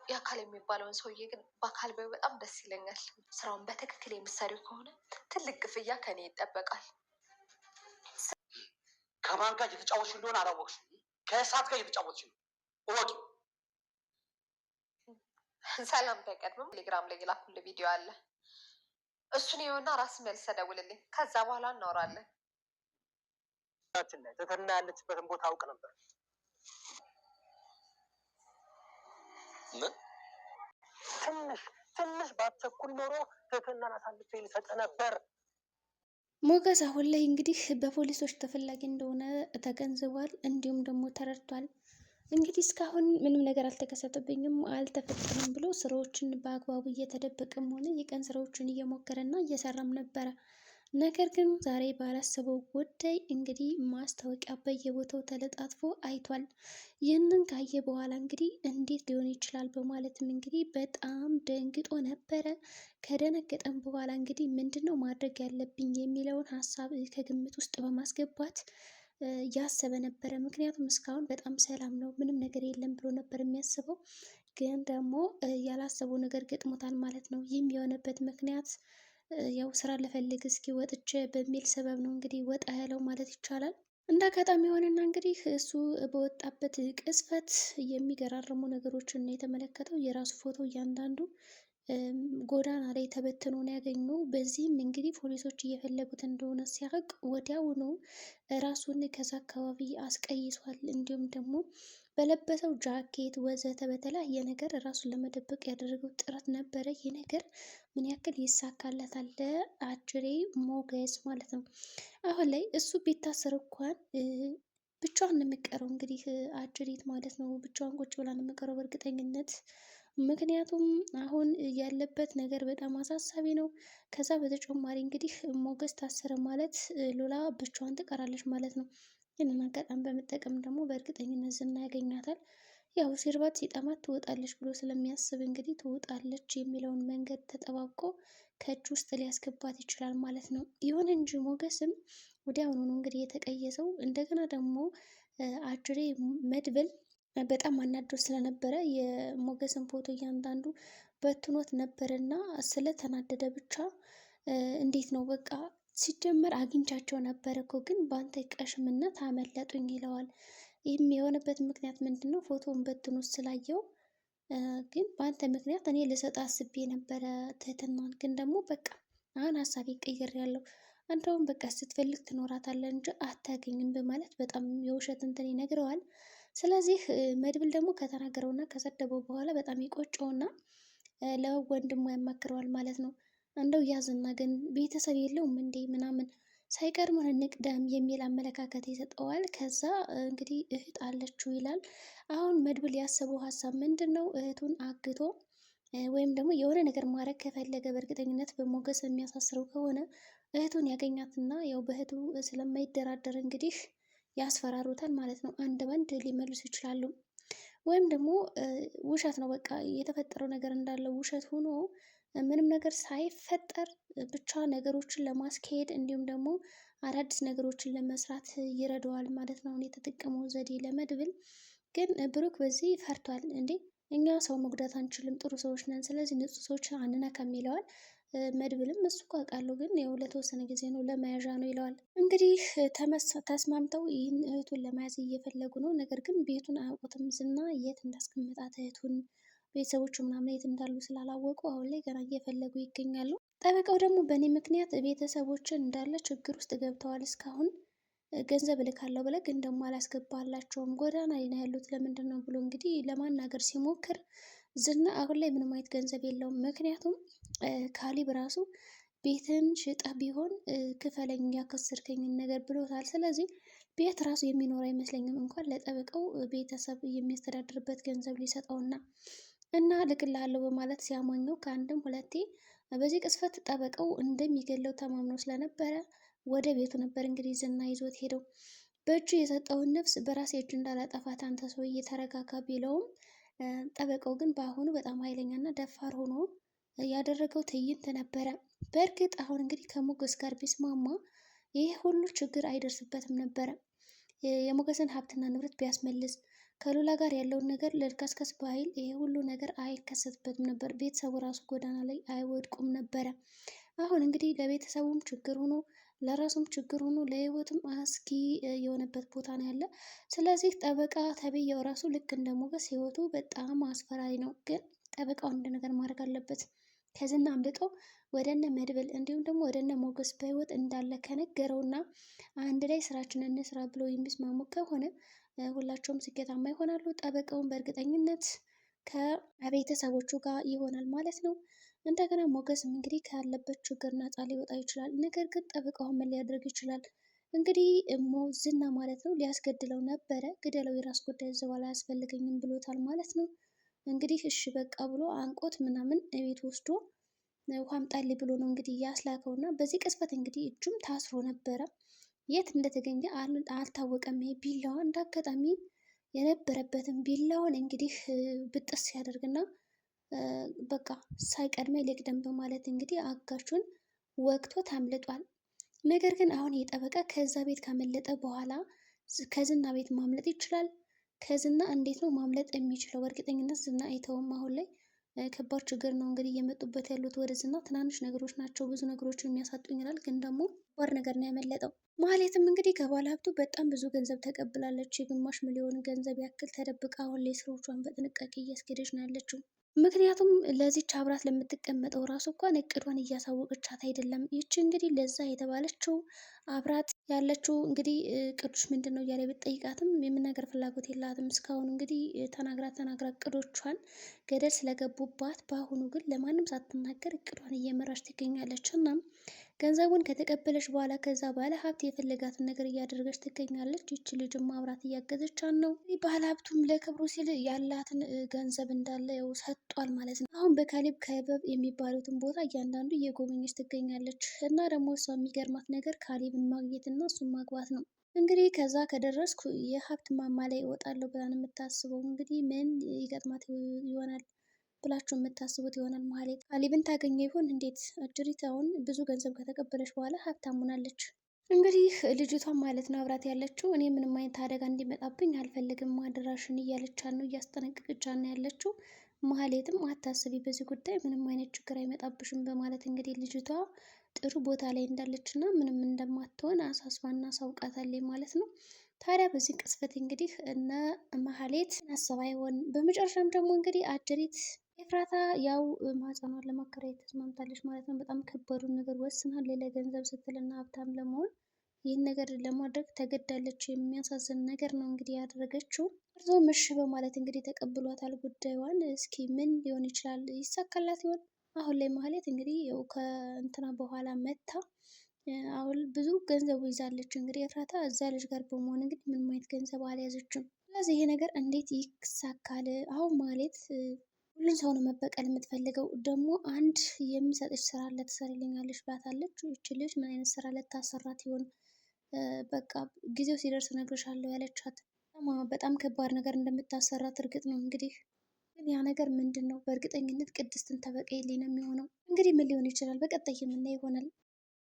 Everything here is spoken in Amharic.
የአካል የሚባለውን ሰውዬ ግን በአካል ባየው በጣም ደስ ይለኛል። ስራውን በትክክል የምትሰሪው ከሆነ ትልቅ ክፍያ ከኔ ይጠበቃል። ከማን ጋር እየተጫወትሽ እንደሆነ አላወቅሽም። ከእሳት ጋር እየተጫወትሽ ነው። እወቂ። ሰላም ተቀድመም ቴሌግራም ላይ የላኩልህ ቪዲዮ አለ። እሱን ይኸውና ራስ መልሰህ ደውልልኝ። ከዛ በኋላ እናወራለን። ትትና ያለችበትን ቦታ አውቅ ነበር። ምን ትንሽ ባትቸኩል ኖሮ ትህትናን አሳልፌ ልሰጥ ነበር። ሞገስ አሁን ላይ እንግዲህ በፖሊሶች ተፈላጊ እንደሆነ ተገንዝቧል፣ እንዲሁም ደግሞ ተረድቷል። እንግዲህ እስካሁን ምንም ነገር አልተከሰተብኝም አልተፈጠረም ብሎ ስራዎችን በአግባቡ እየተደበቀም ሆነ የቀን ስራዎችን እየሞከረና እየሰራም ነበረ። ነገር ግን ዛሬ ባላሰበው ጉዳይ እንግዲህ ማስታወቂያ በየቦታው ተለጣጥፎ አይቷል። ይህንን ካየ በኋላ እንግዲህ እንዴት ሊሆን ይችላል በማለትም እንግዲህ በጣም ደንግጦ ነበረ። ከደነገጠም በኋላ እንግዲህ ምንድነው ማድረግ ያለብኝ የሚለውን ሀሳብ ከግምት ውስጥ በማስገባት ያሰበ ነበረ። ምክንያቱም እስካሁን በጣም ሰላም ነው፣ ምንም ነገር የለም ብሎ ነበር የሚያስበው። ግን ደግሞ ያላሰበው ነገር ገጥሞታል ማለት ነው። ይህም የሆነበት ምክንያት ያው ስራ ልፈልግ እስኪ ወጥቼ በሚል ሰበብ ነው እንግዲህ ወጣ ያለው ማለት ይቻላል። እንደ አጋጣሚ የሆነና እንግዲህ እሱ በወጣበት ቅጽበት የሚገራርሙ ነገሮችን ነው የተመለከተው። የራሱ ፎቶ እያንዳንዱ ጎዳና ላይ ተበትኖ ነው ያገኘው። በዚህም እንግዲህ ፖሊሶች እየፈለጉት እንደሆነ ሲያውቅ ወዲያውኑ ራሱን ከዛ አካባቢ አስቀይሷል። እንዲሁም ደግሞ በለበሰው ጃኬት ወዘተ በተለያየ ነገር ራሱን ለመደበቅ ያደረገው ጥረት ነበረ። ይህ ነገር ምን ያክል ይሳካለታል ለአጅሬ ሞገስ ማለት ነው። አሁን ላይ እሱ ቢታሰር እንኳን ብቻዋን ነው የሚቀረው። እንግዲህ አጅሬት ማለት ነው ብቻዋን ቁጭ ብላ ነው የሚቀረው በእርግጠኝነት። ምክንያቱም አሁን ያለበት ነገር በጣም አሳሳቢ ነው። ከዛ በተጨማሪ እንግዲህ ሞገስ ታሰረ ማለት ሉላ ብቻዋን ትቀራለች ማለት ነው። ይህንን አጋጣሚ በመጠቀም ደግሞ በእርግጠኝነት ዝና ያገኛታል። ያው ሲርባት ሲጠማት ትወጣለች ብሎ ስለሚያስብ እንግዲህ ትወጣለች የሚለውን መንገድ ተጠባብቆ ከእጅ ውስጥ ሊያስገባት ይችላል ማለት ነው። ይሁን እንጂ ሞገስም ወዲያውኑ ነው እንግዲህ የተቀየሰው። እንደገና ደግሞ አጅሬ መድብል በጣም አናዶ ስለነበረ የሞገስን ፎቶ እያንዳንዱ በትኖት ነበርና ስለተናደደ ብቻ እንዴት ነው በቃ ሲጀመር አግኝቻቸው ነበር እኮ ግን በአንተ ቀሽምነት አመለጡኝ ይለዋል። ይህም የሆነበት ምክንያት ምንድን ነው? ፎቶውን በትኖት ስላየው ግን በአንተ ምክንያት እኔ ልሰጥ አስቤ ነበረ ትህትናን፣ ግን ደግሞ በቃ አሁን ሀሳቤ ቀይሬያለሁ፣ እንደውም በቃ ስትፈልግ ትኖራታለህ እንጂ አታገኝም በማለት በጣም የውሸት እንትን ይነግረዋል። ስለዚህ መድብል ደግሞ ከተናገረውና ከሰደበው በኋላ በጣም ይቆጨውና ለወንድሙ ያማክረዋል ማለት ነው። እንደው ያዝና ግን ቤተሰብ የለውም እንዴ ምናምን ሳይቀድመን እንቅደም የሚል አመለካከት ይሰጠዋል። ከዛ እንግዲህ እህት አለችው ይላል። አሁን መድብል ያሰበው ሀሳብ ምንድን ነው? እህቱን አግቶ ወይም ደግሞ የሆነ ነገር ማድረግ ከፈለገ በእርግጠኝነት በሞገስ የሚያሳስረው ከሆነ እህቱን ያገኛትና ያው በእህቱ ስለማይደራደር እንግዲህ ያስፈራሩታል ማለት ነው። አንድ ባንድ ሊመልሱ ይችላሉ። ወይም ደግሞ ውሸት ነው በቃ የተፈጠረው ነገር እንዳለው ውሸት ሆኖ ምንም ነገር ሳይፈጠር ብቻ ነገሮችን ለማስካሄድ እንዲሁም ደግሞ አዳዲስ ነገሮችን ለመስራት ይረዳዋል ማለት ነው። አሁን የተጠቀመው ዘዴ ለመድብል ግን ብሩክ በዚህ ፈርቷል። እንዴ እኛ ሰው መጉዳት አንችልም፣ ጥሩ ሰዎች ነን፣ ስለዚህ ንጹህ ሰዎች አንነካም ይለዋል። መድብልም እሱ እኮ አውቃለሁ ግን ያው ለተወሰነ ጊዜ ነው ለመያዣ ነው ይለዋል። እንግዲህ ተስማምተው ይህን እህቱን ለመያዝ እየፈለጉ ነው። ነገር ግን ቤቱን አያውቁትም። ዝና የት እንዳስቀመጣት እህቱን ቤተሰቦቹ ምናምን የት እንዳሉ ስላላወቁ አሁን ላይ ገና እየፈለጉ ይገኛሉ። ጠበቃው ደግሞ በእኔ ምክንያት ቤተሰቦችን እንዳለ ችግር ውስጥ ገብተዋል፣ እስካሁን ገንዘብ እልካለሁ ብለህ ግን ደግሞ አላስገባላቸውም፣ ጎዳና ላይ ነው ያሉት ለምንድን ነው ብሎ እንግዲህ ለማናገር ሲሞክር ዝና አሁን ላይ ምንም አይነት ገንዘብ የለውም። ምክንያቱም ካሊብ ራሱ ቤትን ሽጠ ቢሆን ክፈለኝ ያከሰርከኝን ነገር ብሎታል። ስለዚህ ቤት ራሱ የሚኖር አይመስለኝም እንኳን ለጠበቃው ቤተሰብ የሚያስተዳድርበት ገንዘብ ሊሰጠውና ልክልሃለሁ በማለት ሲያሞኘው ከአንድም ሁለቴ በዚህ ቅስፈት ጠበቃው እንደሚገለው ተማምኖ ስለነበረ ወደ ቤቱ ነበር እንግዲህ ዝና ይዞት ሄደው። በእጁ የሰጠውን ነፍስ በራሴ እጅ እንዳላጠፋት አንተ ሰውዬ ተረጋጋ ቢለውም ጠበቃው ግን በአሁኑ በጣም ኃይለኛና ደፋር ሆኖ ያደረገው ትዕይንት ነበረ። በእርግጥ አሁን እንግዲህ ከሞገስ ጋር ቢስማማ ይህ ሁሉ ችግር አይደርስበትም ነበረ። የሞገስን ሀብትና ንብረት ቢያስመልስ ከሉላ ጋር ያለውን ነገር ልልከስከስ በኃይል ይሄ ሁሉ ነገር አይከሰትበትም ነበር። ቤተሰቡ ራሱ ጎዳና ላይ አይወድቁም ነበረ። አሁን እንግዲህ ለቤተሰቡም ችግር ሆኖ ለራሱም ችግር ሆኖ ለህይወትም አስጊ የሆነበት ቦታ ነው ያለ። ስለዚህ ጠበቃ ተብዬው ራሱ ልክ እንደ ሞገስ ህይወቱ በጣም አስፈራሪ ነው። ግን ጠበቃው አንድ ነገር ማድረግ አለበት። ከዝና አምልጦ ወደነ መድብል እንዲሁም ደግሞ ወደነ ሞገስ በህይወት እንዳለ ከነገረውና አንድ ላይ ስራችንን እንስራ ብሎ የሚስማሙ ከሆነ ሁላቸውም ስኬታማ ይሆናሉ። ጠበቃውን በእርግጠኝነት ከቤተሰቦቹ ጋር ይሆናል ማለት ነው። እንደገና ሞገስም እንግዲህ ካለበት ችግር ነፃ ሊወጣ ይችላል። ነገር ግን ጠበቃውን ምን ሊያደርግ ይችላል? እንግዲህ ዝና ማለት ነው ሊያስገድለው ነበረ። ግደለው፣ የራስ ጉዳይ ዘዋላ አያስፈልገኝም ብሎታል ማለት ነው። እንግዲህ እሺ በቃ ብሎ አንቆት ምናምን ቤት ወስዶ ውሃም ጣል ብሎ ነው እንግዲህ ያስላከውና በዚህ ቅጽበት እንግዲህ እጁም ታስሮ ነበረ። የት እንደተገኘ አልታወቀም። ይሄ ቢላዋ እንዳጋጣሚ የነበረበትን ቢላውን እንግዲህ ብጥስ ሲያደርግና በቃ ሳይቀድመኝ ልቅደም በማለት እንግዲህ አጋቹን ወግቶ ታምልጧል። ነገር ግን አሁን የጠበቃ ከዛ ቤት ካመለጠ በኋላ ከዝና ቤት ማምለጥ ይችላል። ከዝና እንዴት ነው ማምለጥ የሚችለው? በእርግጠኝነት ዝና አይተውም። አሁን ላይ ከባድ ችግር ነው እንግዲህ እየመጡበት ያሉት ወደ ዝና። ትናንሽ ነገሮች ናቸው ብዙ ነገሮችን የሚያሳጡኝ ይላል፣ ግን ደግሞ ከባድ ነገር ነው ያመለጠው። ማህሌትም እንግዲህ ከባለ ሀብቱ በጣም ብዙ ገንዘብ ተቀብላለች። የግማሽ ሚሊዮን ገንዘብ ያክል ተደብቃ አሁን ላይ ስራዎቿን በጥንቃቄ እያስኬደች ነው ያለችው። ምክንያቱም ለዚች አብራት ለምትቀመጠው ራሱ እንኳን እቅዷን እያሳወቀቻት አይደለም። ይቺ እንግዲህ ለዛ የተባለችው አብራት ያለችው እንግዲህ ቅዱስ ምንድን ነው እያለ ብትጠይቃትም የመናገር ፍላጎት የላትም። እስካሁን እንግዲህ ተናግራ እቅዶቿን ገደል ስለገቡባት፣ በአሁኑ ግን ለማንም ሳትናገር እቅዷን እየመራች ትገኛለች። እና ገንዘቡን ከተቀበለች በኋላ ከዛ ባለ ሀብት የፈለጋትን ነገር እያደረገች ትገኛለች። ይቺ ልጅም አብራት እያገዘቻት ነው። ባለ ሀብቱም ለክብሩ ሲል ያላትን ገንዘብ እንዳለ ያው ሰጥቷል ማለት ነው። አሁን በካሌብ ከበብ የሚባሉትን ቦታ እያንዳንዱ እየጎበኘች ትገኛለች። እና ደግሞ እሷ የሚገርማት ነገር ካሌብን ማግኘት እና እሱን ማግባት ነው። እንግዲህ ከዛ ከደረስኩ የሀብት ማማ ላይ እወጣለሁ ብላ ነው የምታስበው። እንግዲህ ምን ይገጥማት ይሆናል ብላችሁ የምታስቡት ይሆናል። ማህሌት ካሌብን ታገኘ ይሆን? እንዴት አጅሪት አሁን ብዙ ገንዘብ ከተቀበለች በኋላ ሀብታም ሆናለች። እንግዲህ ልጅቷን ማለት ነው አብራት ያለችው እኔ ምንም አይነት አደጋ እንዲመጣብኝ አልፈልግም አደራሽን እያለቻት ነው፣ እያስጠነቀቀቻት ነው ያለችው። ማህሌትም አታስቢ፣ በዚህ ጉዳይ ምንም አይነት ችግር አይመጣብሽም በማለት እንግዲህ ልጅቷ ጥሩ ቦታ ላይ እንዳለች እና ምንም እንደማትሆን አሳስባና አሳውቃታለች ማለት ነው። ታዲያ በዚህ ቅጽበት እንግዲህ እነ ማህሌት አሰባ ይሆን? በመጨረሻም ደግሞ እንግዲህ አጀሪት ኤፍራታ ያው ማህፀኗን ለማከራየት ተስማምታለች ማለት ነው። በጣም ከባዱን ነገር ወስናለች ለገንዘብ ስትልና ሀብታም ለመሆን ይህን ነገር ለማድረግ ተገዳለች። የሚያሳዝን ነገር ነው እንግዲህ ያደረገችው። እርሶም እሺ በማለት እንግዲህ ተቀብሏታል ጉዳዩን። እስኪ ምን ሊሆን ይችላል? ይሳካላት ይሆን? አሁን ላይ ማህሌት እንግዲህ ያው ከእንትና በኋላ መታ አሁን ብዙ ገንዘቡ ይዛለች። እንግዲህ ኤፍራታ እዛ ልጅ ጋር በመሆን እንግዲህ ምንም አይነት ገንዘብ አልያዘችም። ስለዚህ ይሄ ነገር እንዴት ይሳካል? አሁን ማህሌት ሁሉን ሰው ነው መበቀል የምትፈልገው። ደግሞ አንድ የምሰጥሽ ስራ አለ ትሰሪልኛለሽ ብላታለች። ይች ልጅ ምን አይነት ስራ ልታሰራት ይሆን? በቃ ጊዜው ሲደርስ እነግርሻለሁ ያለቻት በጣም ከባድ ነገር እንደምታሰራት እርግጥ ነው። እንግዲህ ግን ያ ነገር ምንድን ነው? በእርግጠኝነት ቅድስትን ተበቀይልኝ ነው የሚሆነው። እንግዲህ ምን ሊሆን ይችላል? በቀጣይ የምናየው ይሆናል።